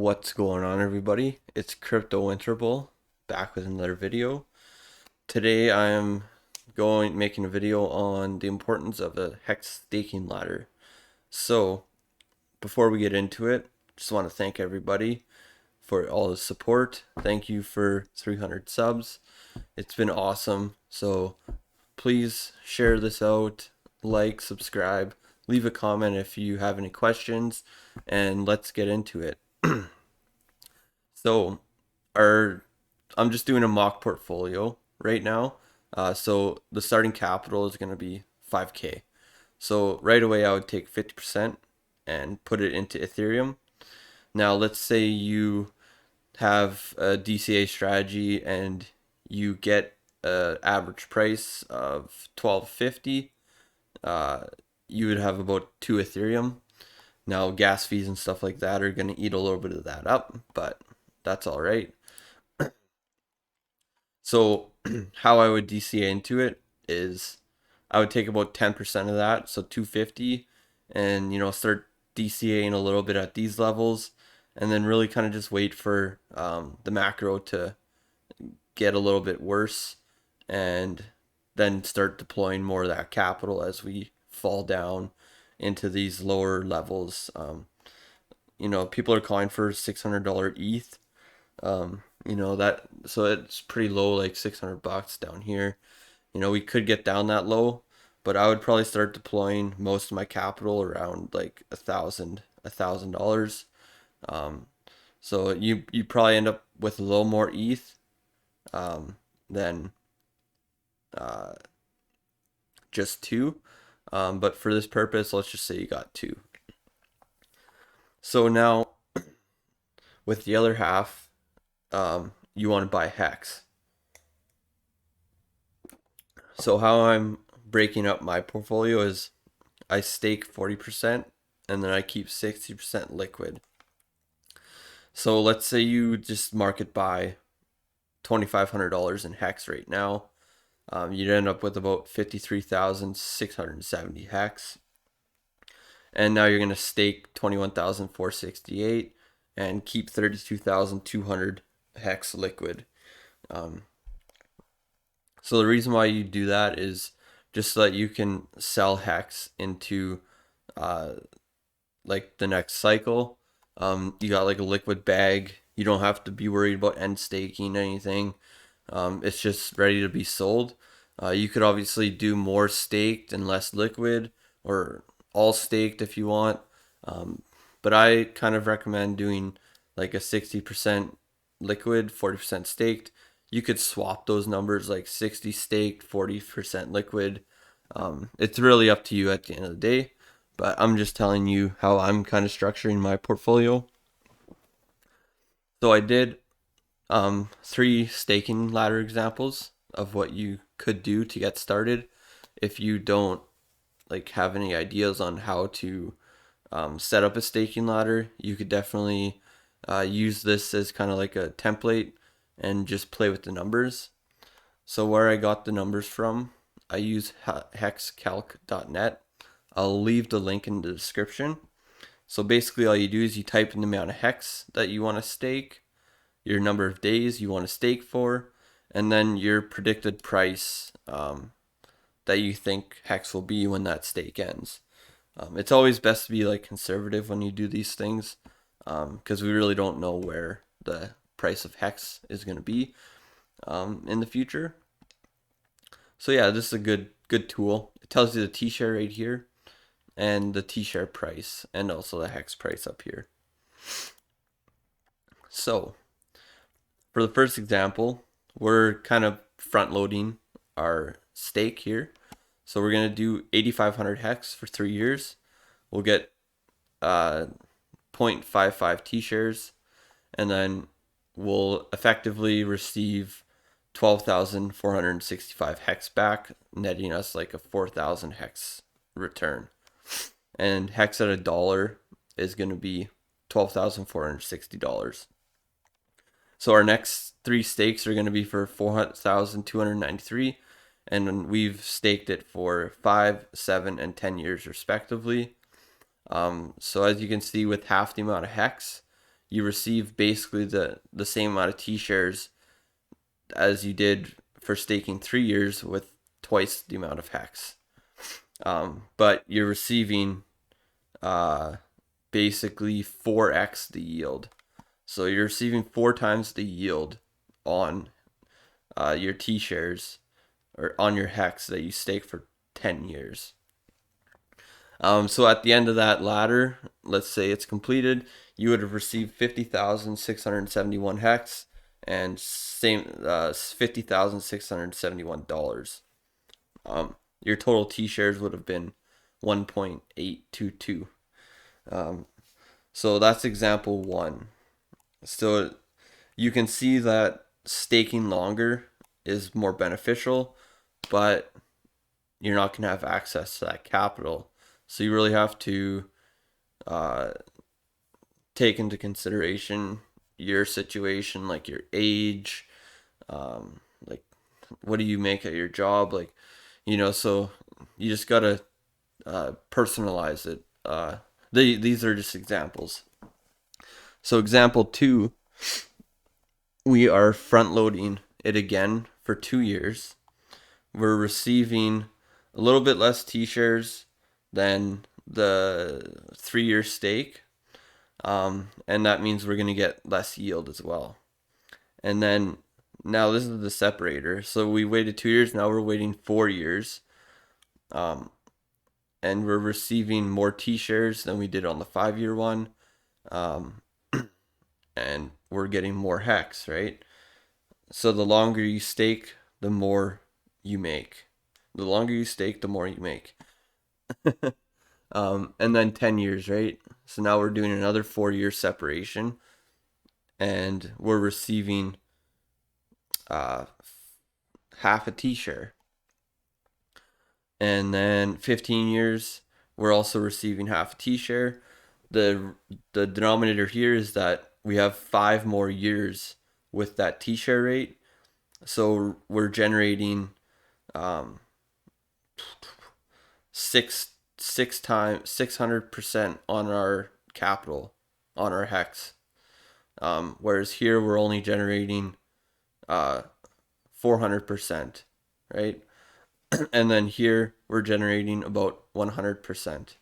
What's going on, everybody? It's Crypto Interval back with another video. Today I am making a video on the importance of a hex staking ladder. So before we get into it, just want to thank everybody for all the support. Thank you for 300 subs. It's been awesome. So please share this out, like, subscribe, leave a comment if you have any questions, and let's get into it. So, I'm just doing a mock portfolio right now. So the starting capital is going to be 5K. So right away, I would take 50% and put it into Ethereum. Now, let's say you have a DCA strategy and you get an average price of 12.50. You would have about 2 Ethereum. Now, gas fees and stuff like that are going to eat a little bit of that up, but that's all right. So how I would DCA into it is I would take about 10% of that, so 250, and start DCAing a little bit at these levels, and then really kind of just wait for the macro to get a little bit worse, and then start deploying more of that capital as we fall down into these lower levels. People are calling for $600 ETH. So it's pretty low, like $600 down here. We could get down that low, but I would probably start deploying most of my capital around like $1,000. So you probably end up with a little more ETH than just two. But for this purpose, let's just say you got two. So now with the other half, you want to buy Hex. So how I'm breaking up my portfolio is I stake 40% and then I keep 60% liquid. So let's say you just market buy $2,500 in Hex right now. You'd end up with about 53,670 Hex. And now you're going to stake 21,468 and keep 32,200 Hex liquid. So the reason why you do that is just so that you can sell Hex into like the next cycle. You got like a liquid bag. You don't have to be worried about end staking anything. It's just ready to be sold. You could obviously do more staked and less liquid, or all staked if you want. But I kind of recommend doing like a 60% liquid, 40% staked. You could swap those numbers, like 60 staked, 40% liquid. It's really up to you at the end of the day, but I'm just telling you how I'm kind of structuring my portfolio. So I did 3 staking ladder examples of what you could do to get started. If you don't like have any ideas on how to set up a staking ladder, you could definitely use this as kind of like a template and just play with the numbers. So where I got the numbers from, I use hexcalc.net. I'll leave the link in the description. So basically all you do is you type in the amount of hex that you want to stake, your number of days you want to stake for, and then your predicted price that you think hex will be when that stake ends. It's always best to be like conservative when you do these things, because we really don't know where the price of hex is going to be in the future. So yeah, this is a good tool. It tells you the T-share right here and the T-share price and also the hex price up here. So for the first example, we're kind of front loading our stake here. So we're going to do 8,500 hex for 3 years. We'll get 0.55 T-shares, and then we'll effectively receive 12,465 hex back, netting us like a 4,000 hex return. And hex at $1 is going to be $12,460. So our next 3 stakes are going to be for 4,293, and we've staked it for 5, 7, and 10 years respectively. So as you can see, with half the amount of hex, you receive basically the same amount of T shares as you did for staking 3 years with twice the amount of hex. But you're receiving basically 4x the yield. So you're receiving 4 times the yield on your T shares or on your hex that you stake for 10 years. So at the end of that ladder, let's say it's completed, you would have received 50,671 hex and same $50,671. Your total T shares would have been 1.822. So that's example one. So you can see that staking longer is more beneficial, but you're not going to have access to that capital. So you really have to take into consideration your situation, like your age, like what do you make at your job, like, so you just gotta personalize it. These are just examples. So example two, we are front loading it again for 2 years. We're receiving a little bit less T-shares than the 3-year stake. And that means we're going to get less yield as well. And then now this is the separator. So we waited 2 years. Now we're waiting 4 years. And we're receiving more T-shares than we did on the 5-year one. And we're getting more hex, right? So the longer you stake, the more you make. The longer you stake, the more you make. And then 10 years, right? So now we're doing another 4-year separation, and we're receiving half a T-share. And then 15 years, we're also receiving half a T-share. The denominator here is that we have 5 more years with that T-share rate. So we're generating 600% on our capital, on our hex. Whereas here we're only generating 400%, right? And then here we're generating about 100%.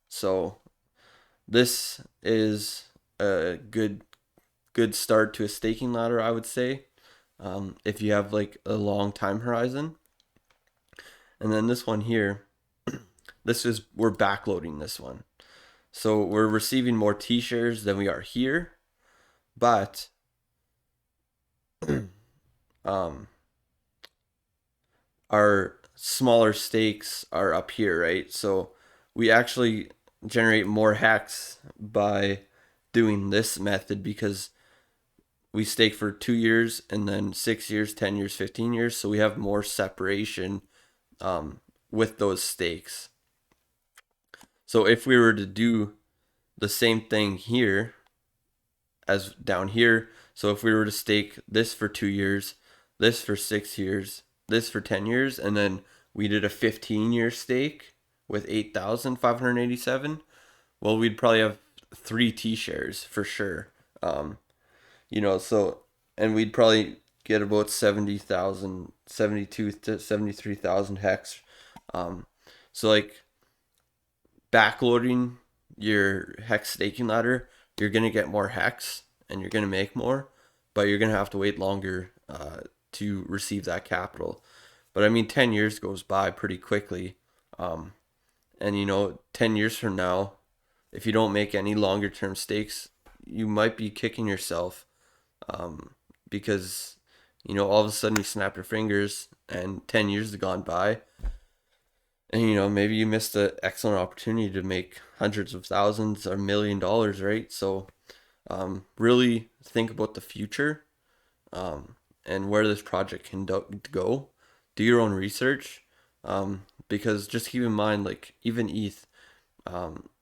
So this is a good start to a staking ladder, I would say, if you have like a long time horizon. And then this one here, we're backloading this one. So we're receiving more T-shares than we are here, but our smaller stakes are up here, right? So we actually generate more hex by doing this method because we stake for 2 years and then 6 years, 10 years, 15 years. So we have more separation with those stakes. So if we were to do the same thing here as down here, so if we were to stake this for 2 years, this for 6 years, this for 10 years, and then we did a 15-year stake with 8,587, well, we'd probably have 3 T-shares for sure. So, and we'd probably get about 70,000, 72 to 73,000 hex. So like backloading your hex staking ladder, you're gonna get more hex and you're gonna make more, but you're gonna have to wait longer to receive that capital. But I mean, 10 years goes by pretty quickly, and 10 years from now, if you don't make any longer term stakes, you might be kicking yourself, because all of a sudden you snap your fingers and 10 years have gone by, and maybe you missed an excellent opportunity to make hundreds of thousands or $1 million, right? So really think about the future, and where this project can go. Do your own research, because just keep in mind, like even ETH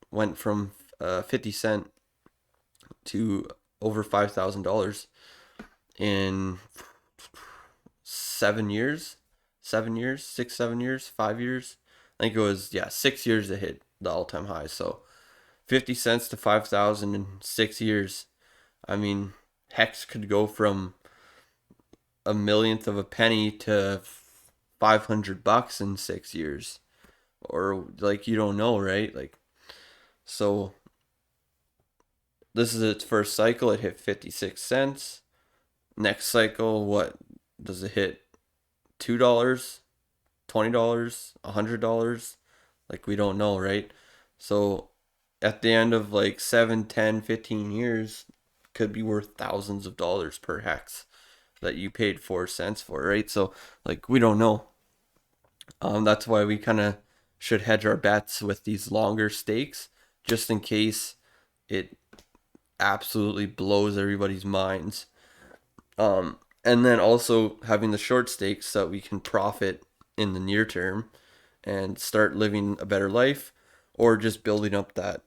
went from 50 cent to over $5,000 in 7 years, 7 years, 6, 7 years, 5 years. I think it was 6 years to hit the all-time high. So 50 cents to 5,000 in 6 years. I mean, Hex could go from a millionth of a penny to $500 in 6 years, or like, you don't know, right? Like, so this is its first cycle. It hit 56 cents. Next cycle, what does it hit? $2, $20, $100? Like, we don't know, right? So at the end of like 7, 10, 15 years, could be worth thousands of dollars per hex that you paid 4 cents for, right? So like, we don't know. That's why we kind of should hedge our bets with these longer stakes, just in case it absolutely blows everybody's minds. And then also having the short stakes so that we can profit in the near term and start living a better life, or just building up that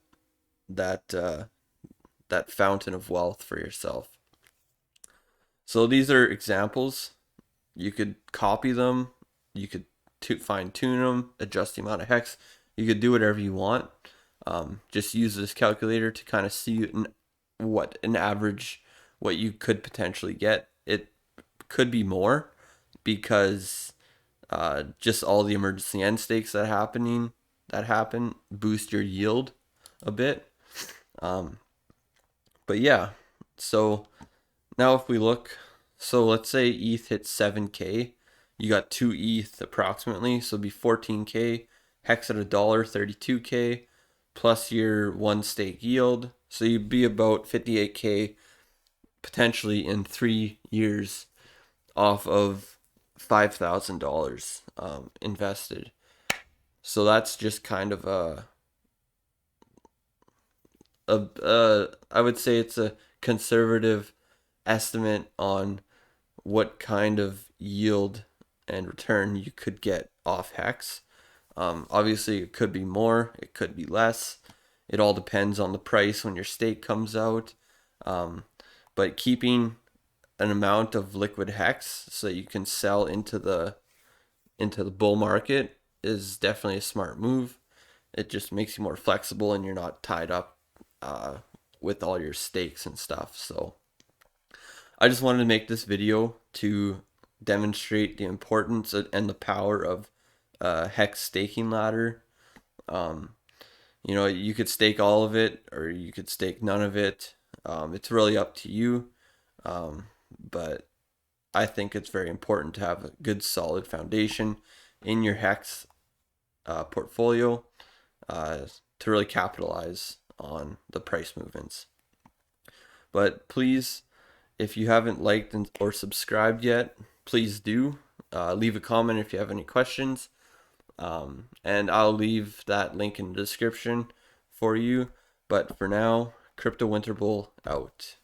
that fountain of wealth for yourself. So these are examples. You could copy them. You could fine tune them, adjust the amount of hex. You could do whatever you want. Just use this calculator to kind of see what an average, what you could potentially get. It could be more, because just all the emergency end stakes that happen boost your yield a bit. But yeah, so now if we look, so let's say ETH hits 7K, you got 2 ETH approximately, so it'd be 14K. Hex at $1, 32K, plus your 1 stake yield, so you'd be about 58K potentially in 3 years off of $5,000 invested. So that's just kind of I would say it's a conservative estimate on what kind of yield and return you could get off Hex. Obviously, it could be more, it could be less. It all depends on the price when your stake comes out. But keeping an amount of liquid Hex so that you can sell into the bull market is definitely a smart move. It just makes you more flexible and you're not tied up with all your stakes and stuff. So I just wanted to make this video to demonstrate the importance and the power of Hex staking ladder. You could stake all of it, or you could stake none of it. It's really up to you. But I think it's very important to have a good solid foundation in your Hex portfolio to really capitalize on the price movements. But please, if you haven't liked or subscribed yet, please do. Leave a comment if you have any questions. And I'll leave that link in the description for you. But for now, Crypto Winter Bull out.